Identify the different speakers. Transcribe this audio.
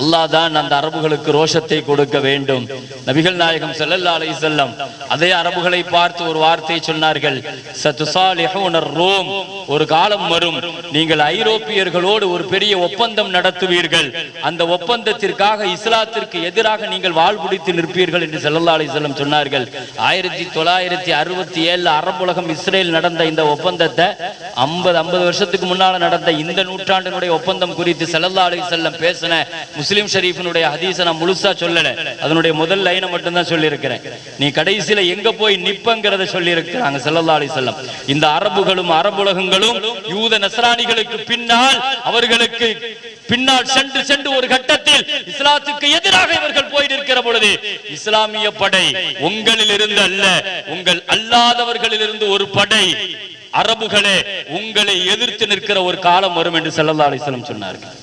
Speaker 1: அல்லாஹ் தான் அந்த அரபுகளுக்கு ரோஷத்தை கொடுக்க வேண்டும். நபிகள் நாயகம் ஸல்லல்லாஹு அலைஹி வஸல்லம் அதே அரபுகளை பார்த்து ஒரு வார்த்தை சொன்னார்கள், சதுசாலிஹூனர் ரோம், ஒரு காலம் வரும் நீங்கள் ஐரோப்பியர்களோடு ஒரு பெரிய ஒப்பந்தம் நடத்துவீர்கள், அந்த ஒப்பந்தத்திற்காக இஸ்லாத்திற்கு எதிராக நீங்கள் வாழ் பிடித்து நிற்பீர்கள் என்று ஸல்லல்லாஹு அலைஹி வஸல்லம் சொன்னார்கள். 1967 அரபுலகம் இஸ்ரேல் நடந்த இந்த ஒப்பந்தத்தை 50 வருஷத்துக்கு முன்னால நடந்த இந்த நூற்றாண்டினுடைய ஒப்பந்தம் குறித்து ஸல்லல்லாஹு அலைஹி வஸல்லம் பேசின முஸ்லிம் ஷரீஃபினுடைய ஹதீஸை நான் முழுசா சொல்லல, அதனுடைய முதல் லைனை மட்டும் தான் சொல்லி இருக்கிறேன். நீ கடைசியில எங்க போய் நிப்பங்கிறத சொல்லி இருக்கிறாங்க ஸல்லல்லாஹு அலைஹி வஸல்லம். இந்த அரபுகளும் அரபுலகங்களும் யூத நஸ்ரானிகளுக்கு பின்னால் அவர்களுக்கு பின்னால் சென்று சென்று ஒரு கட்டத்தில் இஸ்லாத்துக்கு எதிராக இவர்கள் போய் நிற்கிற பொழுது இஸ்லாமிய படை உங்களில் இருந்து அல்ல, உங்கள் அல்லாதவர்களில் இருந்து ஒரு படை அரபுகளே உங்களை எதிர்த்து நிற்கிற ஒரு காலம் வரும் என்று ஸல்லல்லாஹு அலைஹி வஸல்லம் சொன்னார்கள்.